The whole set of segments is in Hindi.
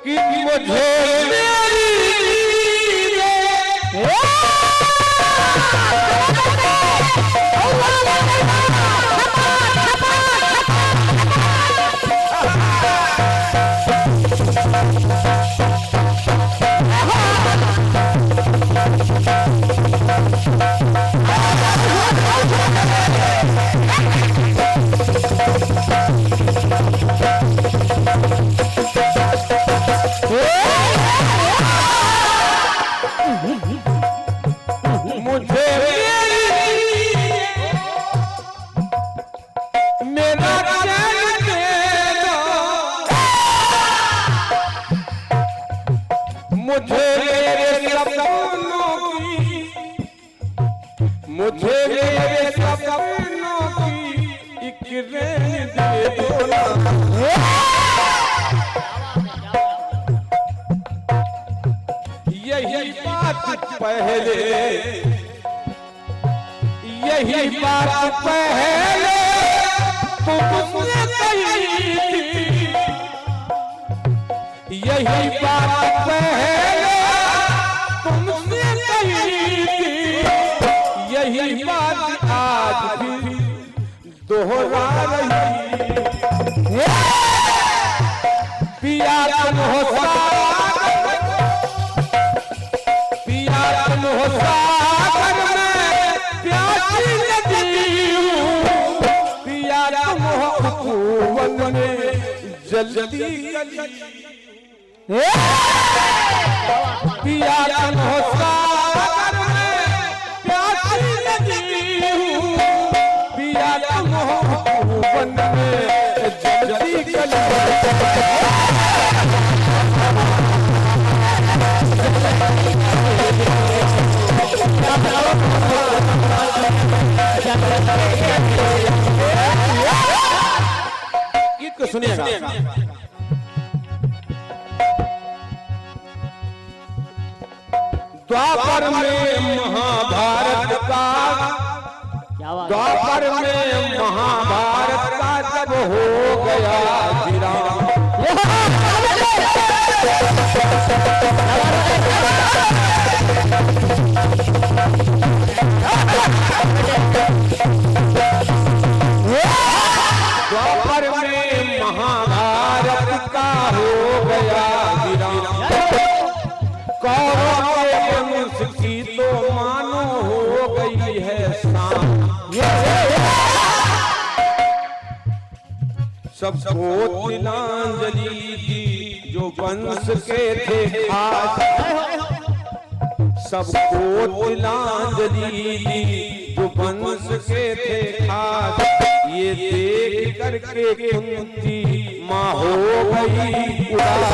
कि मुझे मेरी मुझे मेरे सपनों की एक रेंज दे दो ना। यही बात पहले तुमसे कही थी, यही बात पहले तुमसे कही थी, यही बात आज भी दोहरा रही। पिया तुम हो सागर, पिया तुम हो सागर में प्यासी नदी हूँ, पिया तुम हो उपवन में जल्दी पिया तुम हो सागर में प्यासी नदी हूँ, पिया तुम हो उपवन में जल्दी गीत को सुनिएगा। द्वापर में महाभारत का, द्वापर में महाभारत का जब हो गया विराम, द्वापर में महाभारत का हो गया विराम, कौरवों के वंश की तो मानो हो गई है शाम। सबको तिलांजलि दी जो वंश के थे खास, सबको तिलांजलि दी जो वंश के थे खास, ये देख करके कुंती माँ हो गई उदास।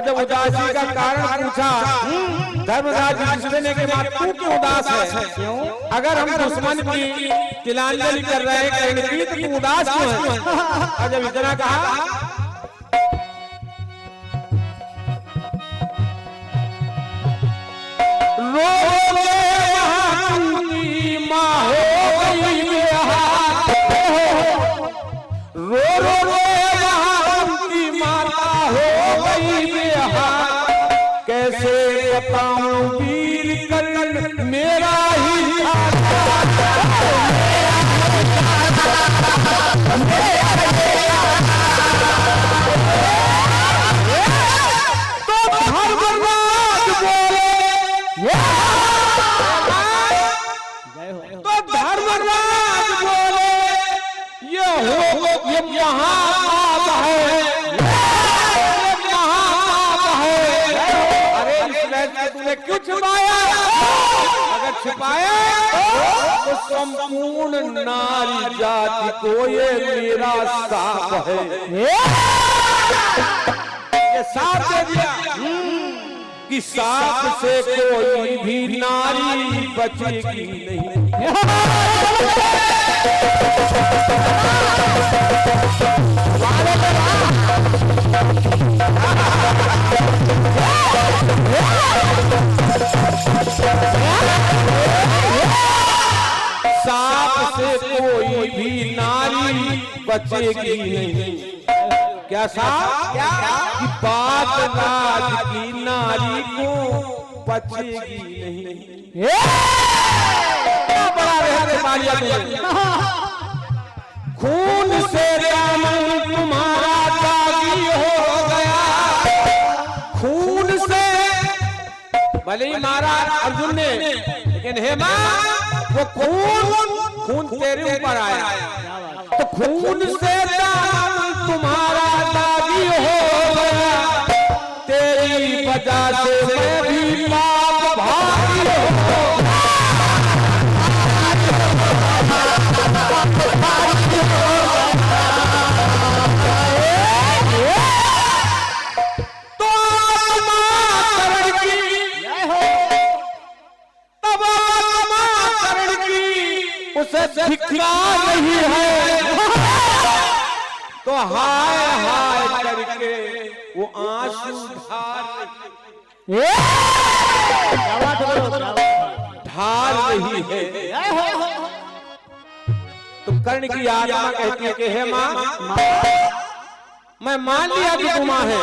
जब उदासी का कारण पूछा धर्मराज युधिष्ठिर ने कि तू क्यों उदास है? क्यों? अगर हम दुश्मन की तिलांजलि कर रहे हैं कहीं तो तू उदास क्यों है? और जब इतना कहा कैसे बताऊं वीर कर्ण मेरा ही तो धर्मराज बोले, तो धर्मराज बोले ये यहाँ आप है, तूने क्यों छुपाया? अगर छुपाया तो संपूर्ण नारी जाति को ये मेरा साप है, ये साप दे दिया कि साप से कोई भी नारी बचेगी नहीं। सांप से कोई भी नारी बचेगी नहीं। क्या सांप? कि बात राज की नारी को बचेगी नहीं। बड़ा रहते मारिया खून से दामन तुम्हारा दागी हो गया। खून से भले ही मारा अर्जुन ने, लेकिन हे मां वो खून तेरे ऊपर आया, तो खून से दामन तुम्हारा दागी हो गया। तेरी वजह से मैं भी पाप भागी हो। उसे धिक्कार नहीं है, तो हाय हाय करके वो आंसू ढाल रही है। तो कर्ण की आत्मा कहती है कि हे मां, मैं मान लिया कि तुम मां है।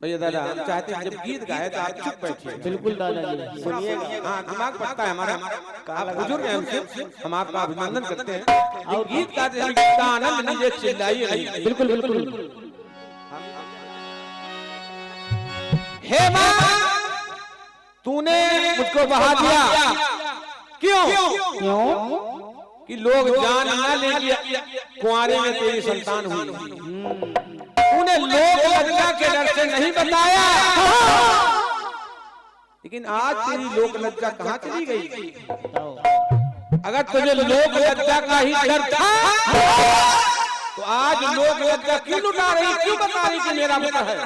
भैया दादा, हम चाहते हैं जब गीत गाए तो आप चुप बैठिए। बिल्कुल दादाजी, सुनिएगा। हाँ, दिमाग पक्का है हमारा। आप बुजुर्ग हैं हमसे, हम आपका अभिनंदन करते हैं। और गीत गाते हैं का आनंद लीजिए, चिल्लाइए नहीं। बिल्कुल बिल्कुल। हे मां, तूने मुझको बहा दिया। क्यों? कि लोग जान न ले कि कुंवारे में तेरी संतान हुई। तूने लोग लज्जा के डर से नहीं बताया, लेकिन आज तेरी लोक लज्जा कहां चली गई? अगर तुझे लोक लज्जा का ही डर था तो आज लोक लज्जा क्यों लुटा रही, क्यों बता रही कि मेरा पुत्र है?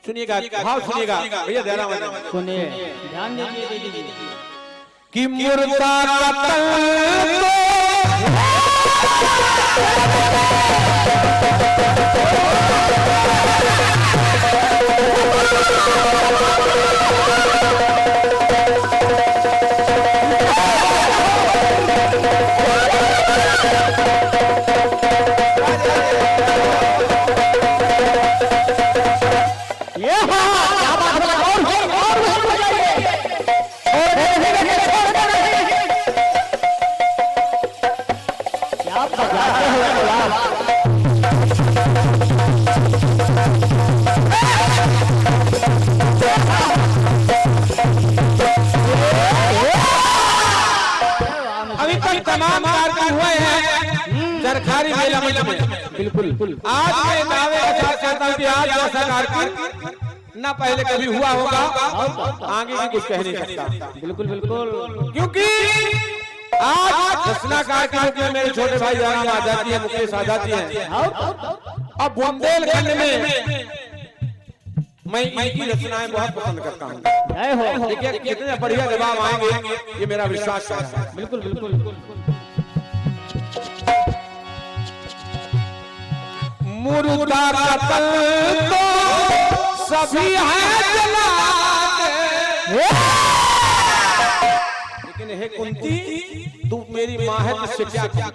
सुनिएगा, भाव सुनिएगा भैया, जरा सुनिए, ध्यान दीजिए कि मुर्दा कत्ल तमाम कार्यक्रम हुए हैं सरकारी मेला मंच में। बिल्कुल। आज मैं दावे के साथ कहता हूं कि आज जैसा कार्यक्रम न पहले कभी हुआ होगा, आगे भी कुछ कह नहीं सकता। बिल्कुल बिल्कुल। क्योंकि आज रचना कार्यक्रम में मेरे छोटे भाई राम आ जाती है, मुकेश आ जाती है। अब बुंदेलखंड में मैं इनकी रचनाएं बहुत पसंद करता हूँ। देखिए कितने बढ़िया जवाब आएंगे, ये मेरा विश्वास है। बिल्कुल बिल्कुल। मुर्दा कत्ल तो सभी है जलाते, लेकिन हे कुंती, तू मेरी मां है, तुझसे क्या क्या?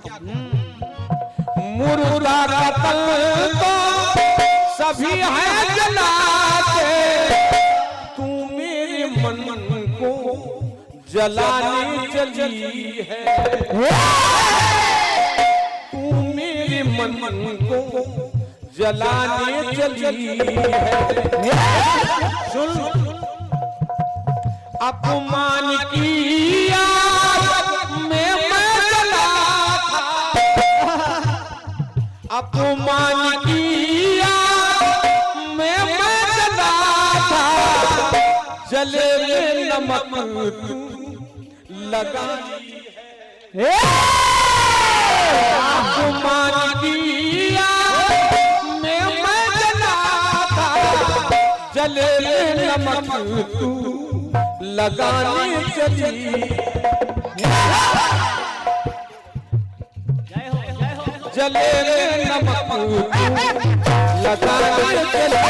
मुर्दा कत्ल तो सभी है जलाते, तू मेरे मन को जलाने चली है। तू मेरे मन को जलाने चली है। सुन, अपमान की आग में मैं जला था, अपमान की आग में मैं जला था, जले में नमक तू लगाई है। अपमान की आग में मैं जला था, जले में नमक तू लगाने चली। जले में नमक लगाने चले।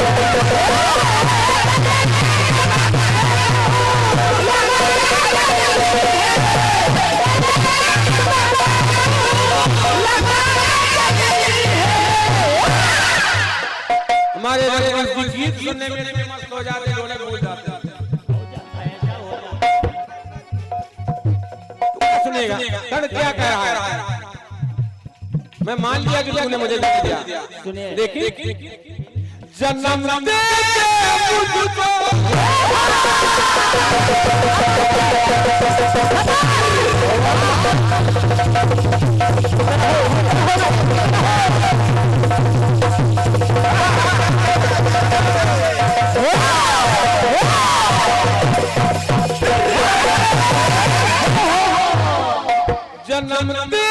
हमारे गीत सुनने में मस्त हो जाते, ढोलक भूल जाते। सुनेगा कण क्या कह रहा है? मैं मान लिया कि तूने मुझे लिख दिया। सुनिए देखिए, जन्म दे मुझको जन्म दे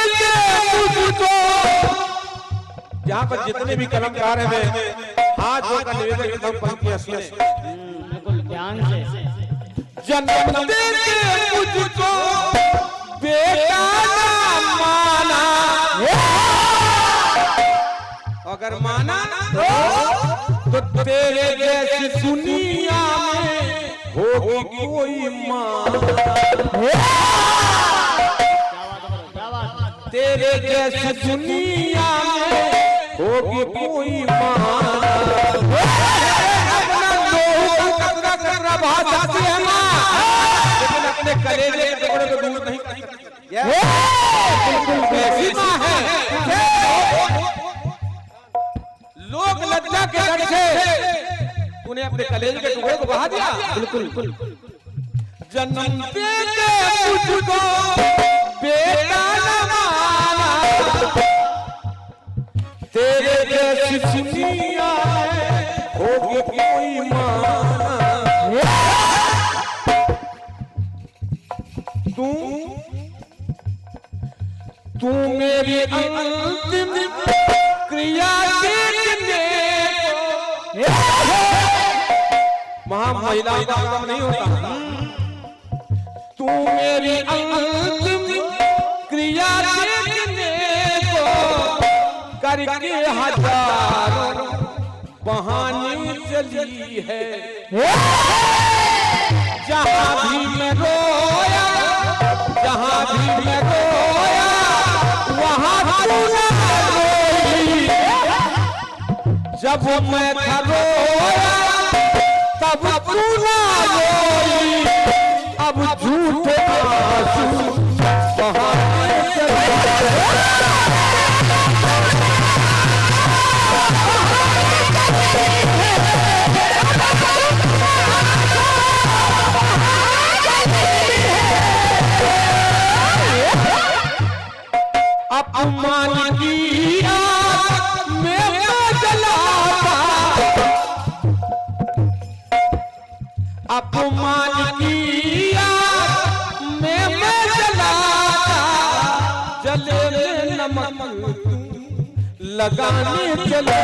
मुझको। यहाँ पर जितने भी कलमकार हैं, हाथ जोड़कर निवेदन करता हूं, पंक्तियां सुने। बिल्कुल ध्यान से। जन्म दे मुझको बेटा ना माना, अगर माना तो तेरे जैसी दुनिया में होगी कोई माँ। तेरे जैसी दुनिया में होगी कोई माँ। अपना कतरा बहुत आती है माँ, लेकिन अपने कलेजे के टुकड़े को दूर नहीं करती। ऐसी माँ है लोग लज्जा के डर से तूने अपने कलेजे के टुकड़े को बहा दिया। बिल्कुल जन्म दे मुझको बेटा न माना, तेरे जैसी दुनिया में होगी कोई माना। तू मेरी अंतिम क्रिया देखने को। महा महिलाओं का काम नहीं होता। तू मेरी अंतिम क्रिया देखने को करके हजारों बहाने चली है। जहाँ भी मैं रोया, जहाँ भी मैं रोया, वहाँ तू ना रोई। जब मैं था रोया तब तू ना रोई। अब झूठे आंसू बहाने चले। अपमान की आग में मैं जलाता, अपमान की आग में मैं जलाता, जले में नमक लगाने चले।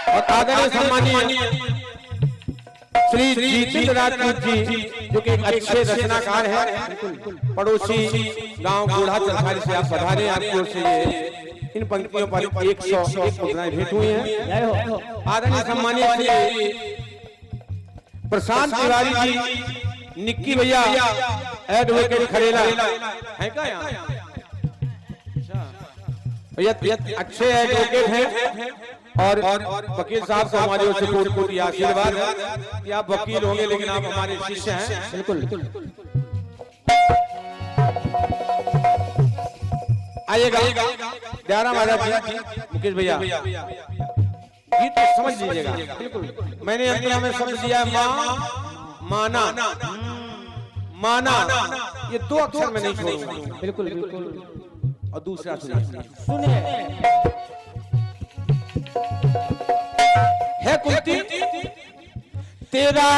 और आदरणीय सम्मानीय श्री जितेंद्र राजपूत जी, जो कि एक अच्छे रचनाकार हैं, पड़ोसी गांव बूढ़ा चरखारी से आप पधारे। आपकी ओर से ये इन पंक्तियों पर 101 मुद्राएं भेंट हुई हैं। आदरणीय सम्मानीय श्री प्रशांत तिवारी जी, निक्की भैया, एडवोकेट खड़ेला है क्या यहाँ? भैया अच्छे एडवोकेट हैं और वकील साहब को हमारी ओर से कोटि आशीर्वाद है कि आप वकील होंगे, लेकिन आप हमारे शिष्य हैं। बिल्कुल आइएगा 11 महाराज मुकेश भैया, गीत तो समझ लीजिएगा। बिल्कुल मैंने अंतिम में शब्द दिया माँ, माना, माना, ये 2 अक्षर में नहीं छोड़ूंगा। बिल्कुल और दूसरा सुनिए है कुंती, तेरा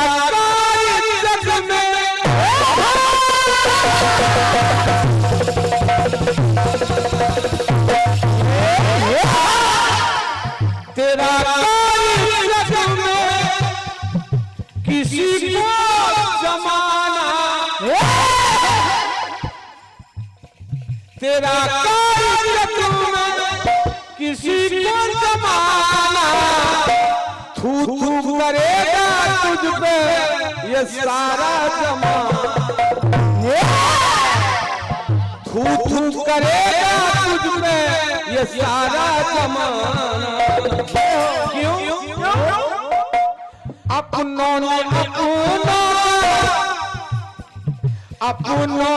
जग में तेरा किसी को जमाना तेरा कार्यक्रम किसी को जमाना थू थू करेगा तुझ पे ये सारा जमाना थू थू करेगा तुझ पे ये सारा जमाना क्यों अपनों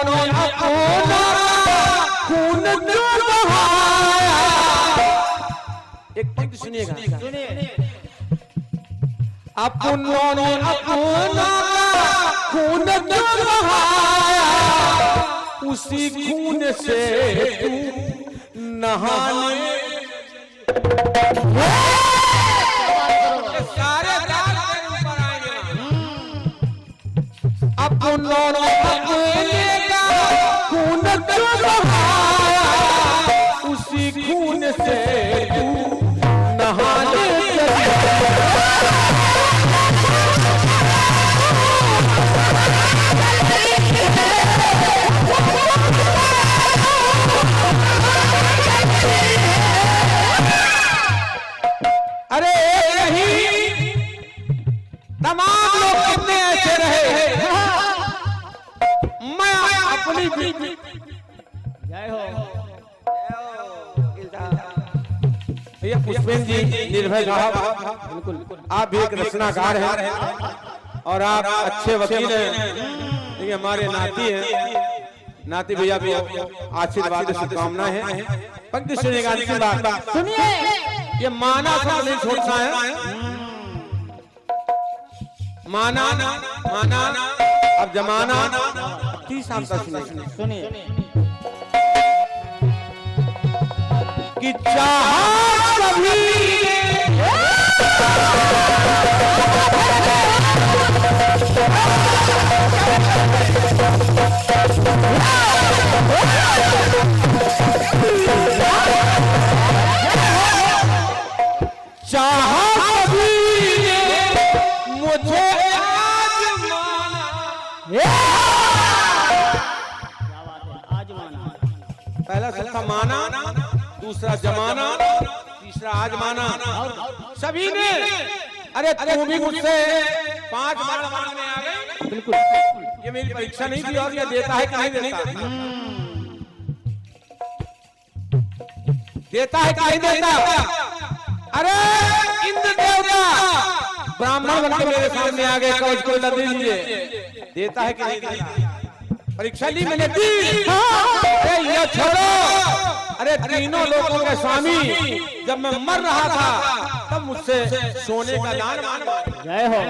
ने अपना खून जो बहाया एक पंक्ति सुनिएगा अपनों ने अपना खून जो बहाया उसी खून से तू नहाने सारे अपनों ने अपने का खून जो बहाया उसी खून से तू नहाने अरे नहीं तमाम लोग कितने ऐसे रहे मैं अपनी जय हो भैया पुष्पेंद्र जी निर्भय साहब बिल्कुल आप भी एक रचनाकार हैं और आप अच्छे वकील हैं देखिए हमारे नाती हैं नाती भैया को आशीर्वाद शुभकामनाएं हैं पंक्ति सुनिएगा अंतिम बात सुनिए ये माना सब नहीं छोड़ता है माना माना अब जमाना 30 साल तक सुनिए कि चाहा कभी चाहा कभी मुझे आज माना आज माना पहला शब्द था माना दूसरा जमाना तीसरा आज माना सभी ने अरे तू भी मुझसे 5 बार मांगने आ गए बिल्कुल ये मेरी परीक्षा नहीं थी और ये देता है कि नहीं देता देता है कि नहीं देता अरे इंद्र देवता ब्राह्मण बन के मेरे सामने आ गए कवच को लड़ दीजिए देता है कि नहीं देता परीक्षा ली मैंने दी अरे ये छोड़ो अरे तीनों लोगों के स्वामी जब मैं मर रहा था तब मुझसे सोने का दान मांगा जय हो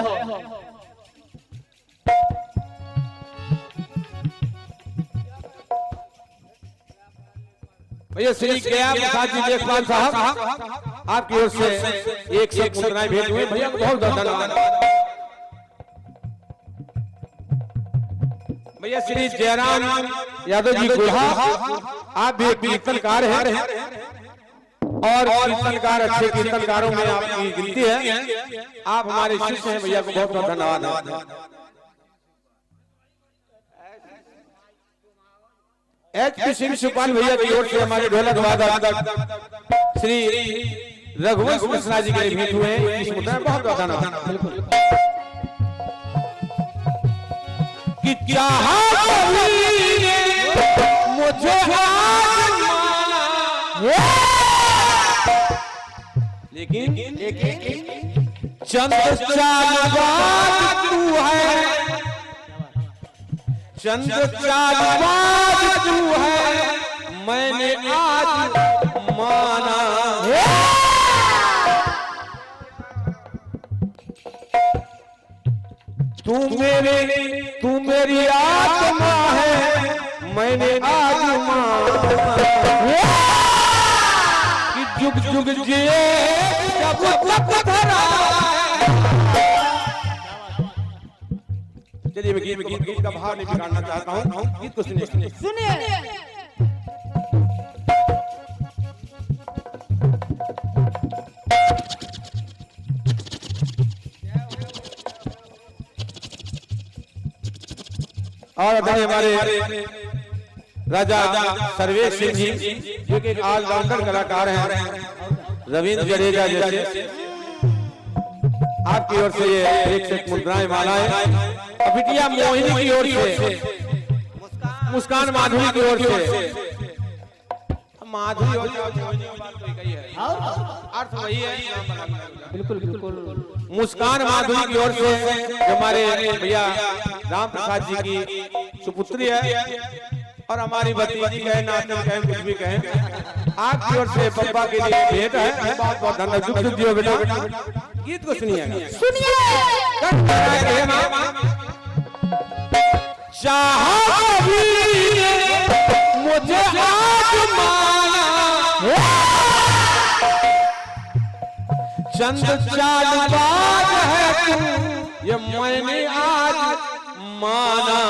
भैया श्री गया प्रसाद जी लेखपाल साहब आपकी ओर से एक मुद्राएं भेंट हुए भैया को बहुत बहुत धन्यवाद भैया श्री जयराम यादव जी गुल्हा आप भी एक कीर्तनकार हैं और कीर्तनकार अच्छे कीर्तनकारों में आपकी गिनती है आप हमारे शिष्य हैं भैया को बहुत बहुत धन्यवाद एचपी सिंह सुपान भैया की ओर से हमारे ढोलक वादक श्री रघुवंश मिश्रा जी के भेंट हुए इस मुद्दा में बहुत धन्यवाद कि चाहा मुझे आज माना लेकिन चंद चालबाज तू है चंद चालबाज तू है मैंने आज माना तू मेरी आत्मा है मैंने आज माना कि जुग जुग जिए जब धरा चलिए मैं गीत का भाव नहीं बिगाड़ना चाहता हूँ गीत को सुनिए सुनिए और अभी हमारे राजा सर्वेश सिंह जी जो कि ऑलराउंडर कलाकार हैं, रविंद्र जडेजा जैसे, आपकी ओर से ये एक से मुद्राएं मालाएं, और बिटिया मोहिनी की ओर से, मुस्कान माधुरी की ओर से, माधुरी और अर्थ वही है, बिल्कुल बिल्कुल। मुस्कान माधुरी की ओर से जो हमारे भैया राम प्रसाद जी की सुपुत्री है, और हमारी भतीजी कहे, नातन कहें, कुछ भी कहें, आपकी ओर से पप्पा के लिए भेंट है। बहुत बहुत धन्यवाद। जुग जुग जियो बेटा। गीत को सुनिए चाहा मुझे आज माना, चंद चालबाज है तू, ये मैंने आज माना।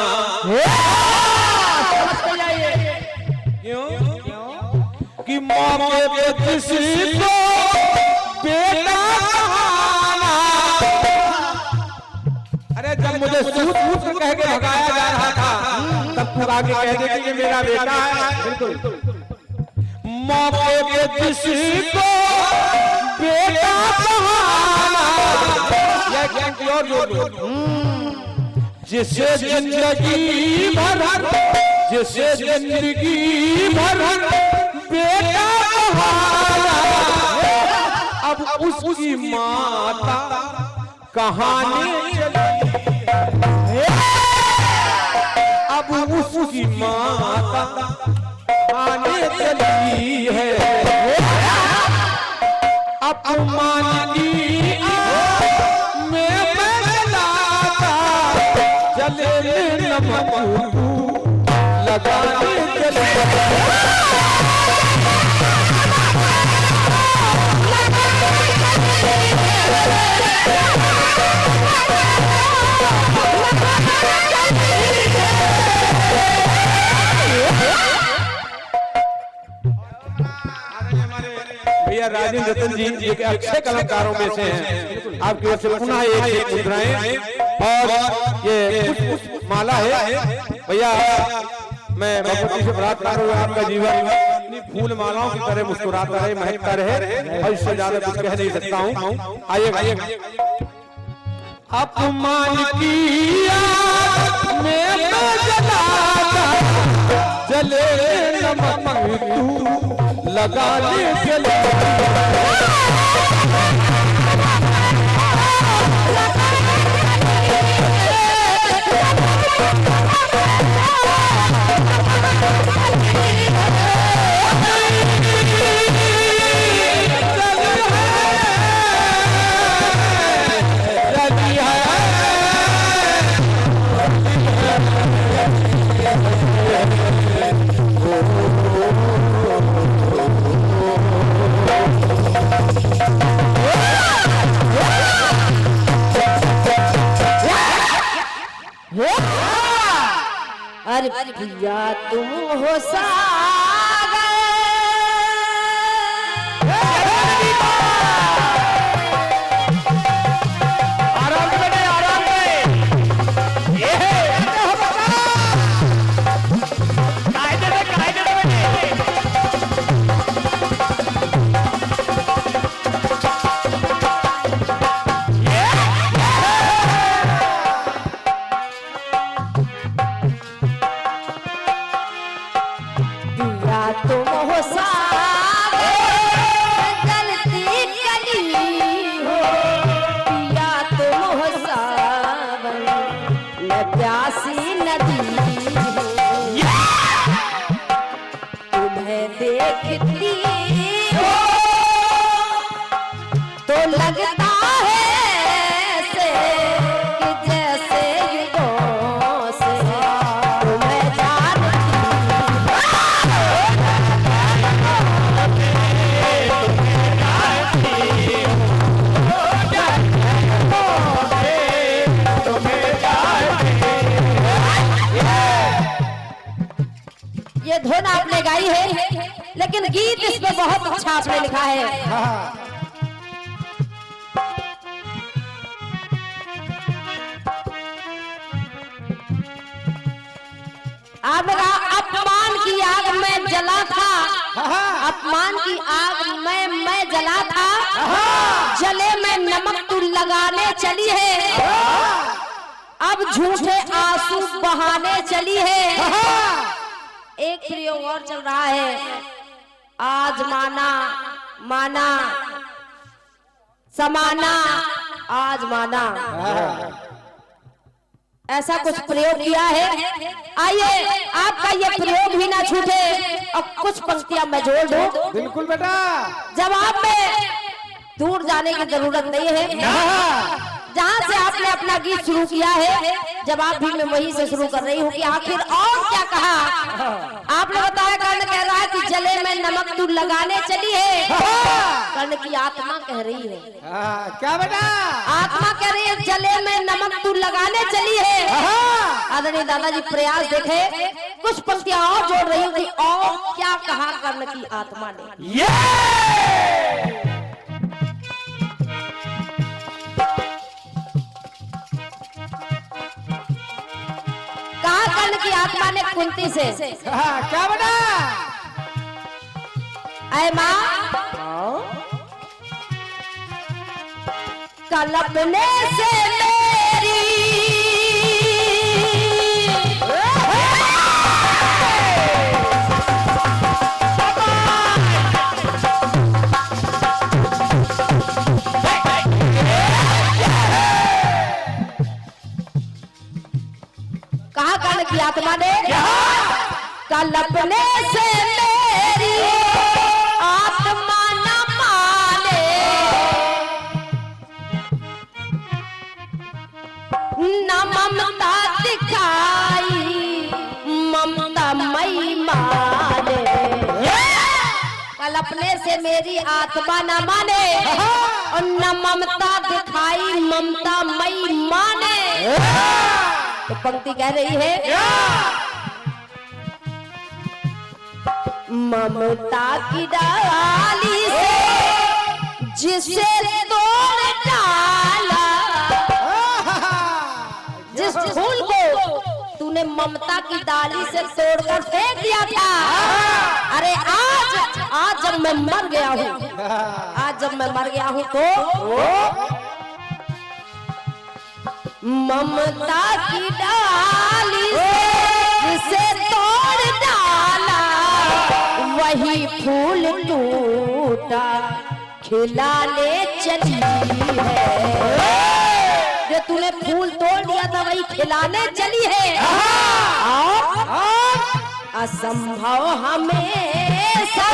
क्यों? कि मौके पे किसी को बेटा कहाना। अरे जब मुझे सूट सूट कह के भगाया जा रहा था, तब तू आगे कह देते कि मेरा बेटा है। बिल्कुल। मौके पे किसी को बेटा कहाना, यह ज्ञान की और जिसे जिंदगी भर, जिसे जिंदगी भर बेटा कहाना, अब उसकी माता कहानी चली, अब उसकी माता कहानी चली है। अपमान की मैं लाता, चले नमक लगाने चले। भैया राजेंद्र रतन जी जो कि अच्छे कलाकारों में से हैं, आपकी ओर से पुनः एक मुद्राएं और ये माला है। भैया मैं भगवती से प्रार्थना करूँ आपका जीवन फूल मालाओं की तरह मुस्कुराता रहे, महकता रहे, और इससे ज्यादा कुछ कह नहीं सकता हूँ। आइए आइए। अपमान किया मैं जलाता, जले नमक तू लगाने चले। अरे भैया तुम हो प्यासी नदी, तुम्हें देखती हो तो लगता है ऐसे कि जैसे युगों से तुम्हें जानती ये धुन आपने गाई है, लेकिन गीत इसमें बहुत अच्छा आपने लिखा है। आपने कहा अपमान की आग में जला था, अपमान की आग में मैं जला था, जले में नमक तू लगाने चली है, अब झूठे आंसू बहाने चली है। एक प्रयोग और चल रहा है, आज माना माना समाना आज माना, ऐसा कुछ प्रयोग किया है। आइए आपका ये प्रयोग भी ना छूटे और कुछ पंक्तियां मैं जोड़ दूं। बिल्कुल बेटा। जवाब में दूर जाने की जरूरत नहीं है, जहां से आपने अपना गीत शुरू किया है जवाब भी मैं वहीं से शुरू कर रही हूँ कि आखिर और क्या कहा। आपने बताया कर्ण कह रहा है कि जले में नमक तू लगाने चली है, कर्ण की आत्मा कह रही है। क्या बेटा? आत्मा कह रही है जले में नमक तू लगाने चली है। आदरणीय दादाजी प्रयास देखे, कुछ पंक्तियां और जोड़ रही हूँ कि और क्या कहा कर्ण की आत्मा ने। कहा कर्ण की आत्मा ने कुंती से, क्या बेटा? ऐ माँ कल्पने से मेरी कहा कर्ण की आत्मा ने, कल्पने से मेरी आत्मा न माने, न ममता दिखाई ममता मई माने। कल्पने से मेरी आत्मा न माने और न ममता दिखाई ममता मई माने। तो पंक्ति कह रही है, ममता की डाली से जिसे तोड़ डाला, जिस फूल को तूने ममता की डाली से तोड़कर फेंक दिया था, अरे आज जब मैं मर गया हूँ, आज जब मैं मर गया हूँ तो ममता की डाली से तोड़ डाला, वही फूल टूटा खिलाने चली है। जो तूने फूल तोड़ दिया था वही खिलाने चली है। असंभव हमेशा,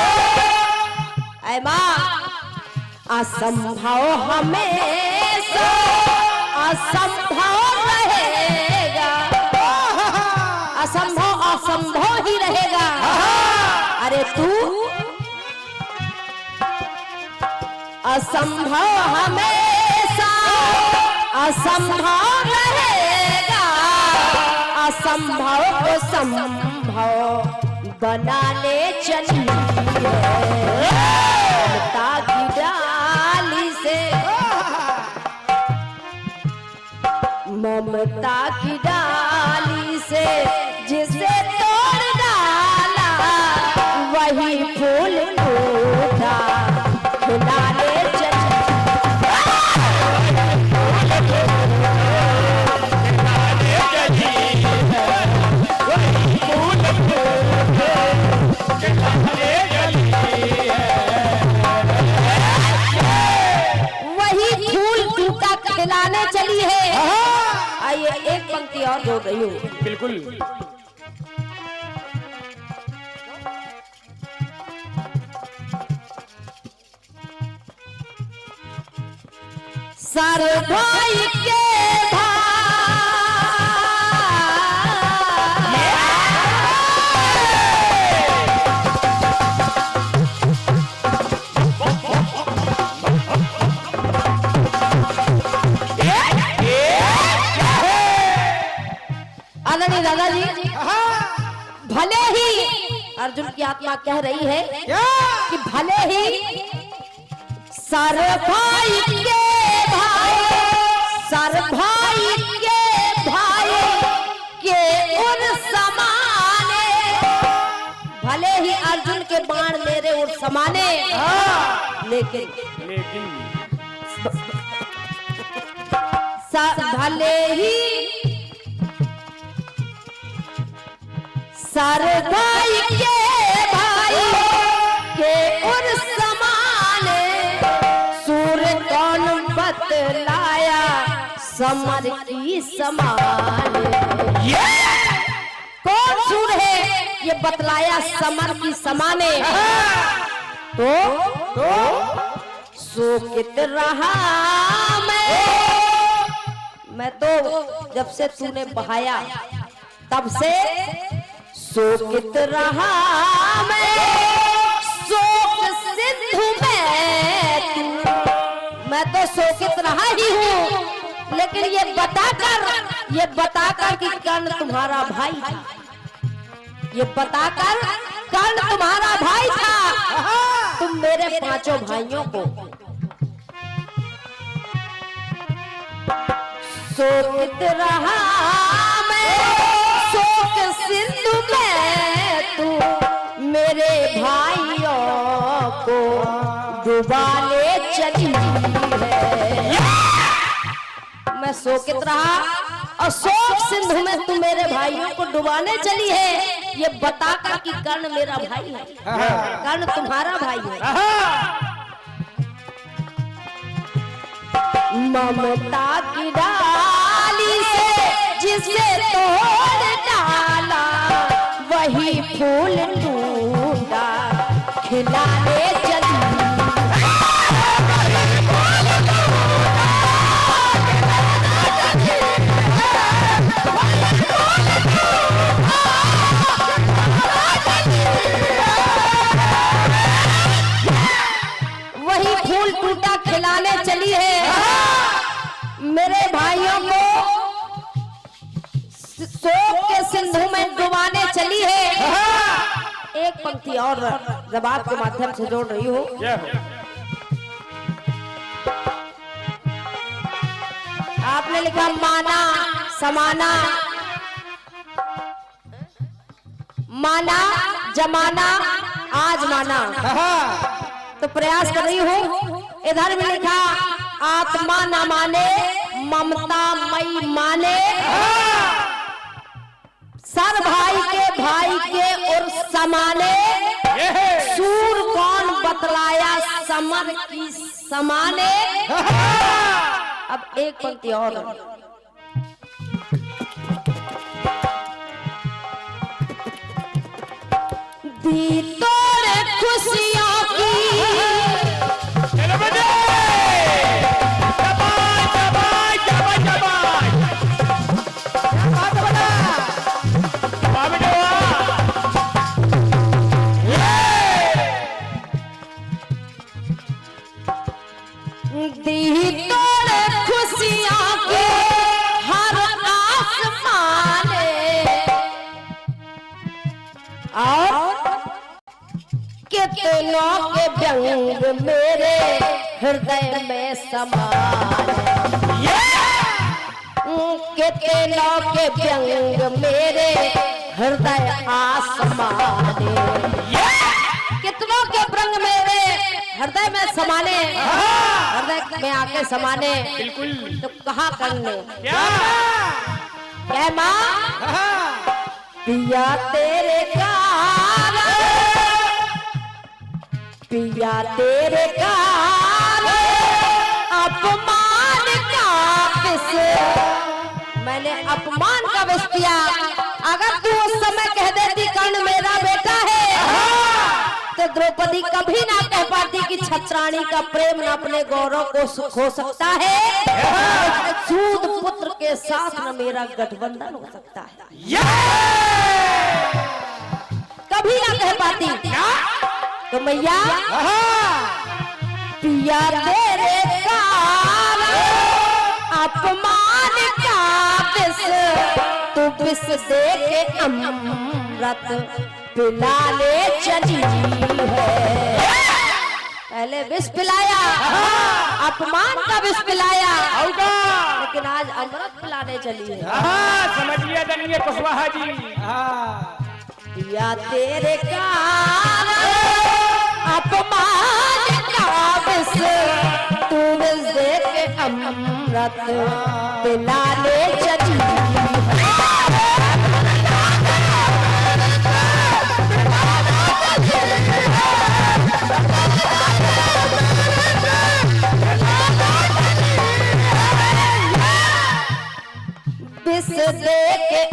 ऐ माँ असंभव हमेशा असंभव रहेगा, असंभव असंभव ही रहेगा। अरे तू असंभव हमेशा असंभव रहेगा, असंभव को संभव बनाने चली है। ममता की डाली से, ममता की डाली से जिसे तोड़ डाला, वही फूल टूटा खिलाने चली। वही फूल टूटा खिलाने चली है। आइए एक पंक्ति और जोड़ रही हूँ। बिल्कुल। सर भाई के आदरणीय दादाजी, भले ही अर्जुन की आत्मा कह रही है कि भले ही सर भाई के भाई, सर भाई के भाई के उन समान के बाण मेरे और समाने, लेकिन भले ही सारे भाई के और समाने, सूर्य कौन बतलाया समर की समान। कौन सूर है ये बतलाया समर की समाने, तो शोकित रहा मैं तो जब से तूने बहाया तब से शोकित रहा मैं, शोक सिंधु में मैं तो शोकित रहा ही हूँ, लेकिन ये बताकर कि कर्ण तुम्हारा भाई था, ये बताकर कर्ण तुम्हारा भाई था, तुम मेरे पांचों भाइयों को शोकित रहा मैं, शोक सिंधु में तू मेरे भाइयों को डुबाने चली है। मैं शोकित रहा और शोक सिंधु में तू मेरे भाइयों को डुबाने चली है, ये बताकर कि कर्ण मेरा भाई है, कर्ण तुम्हारा भाई है। ममता की डाली से जिसे तोड़ डाला, वही फूल टूटा खिलाने चली। वही फूल टूटा खिलाने चली है, मेरे भाइयों को शोक के सिंधु में डुबाने चली है। एक पंक्ति और जवाब के माध्यम से जोड़ रही हूँ। आपने लिखा माना समाना, माना जमाना आज माना, तो प्रयास कर रही हूँ। इधर भी लिखा आत्मा न माने ममता मई माने, सर भाई के और समाने, सूर कौन बतलाया समर की समाने। अब एक पंक्ति और, दी तोड़े खुशियों की कितनों के व्यंग मेरे हृदय में समान, कितनों के व्यंग मेरे हृदय आसमान, कितनों के व्यंग मेरे हृदय में समाने, हृदय में आके समाने, तो कहा करने क्या माँ पिया तेरे कारण, पिया तेरे कारण अपमान का विष, मैंने अपमान का विष पिया। अगर तू उस समय कह देती कर्ण मेरा बेटा है, तो द्रौपदी कभी ना कह पाती कि छत्राणी का प्रेम न अपने गौरव को सुख हो सकता है, सूद पुत्र के साथ न मेरा गठबंधन हो सकता है, कभी ना कह पाती। तो मैया पिया तेरे कारण अपमान का विष, तू विष दे के अमृत पिलाने चली है। पहले विष पिलाया, अपमान का विष पिलाया, लेकिन आज अमृत पिलाने चली है। समझ लिया कुशवाहा जी। या तेरे कारण अपमान का विष तू विष दे के अमृत पिलाने चली विष दे के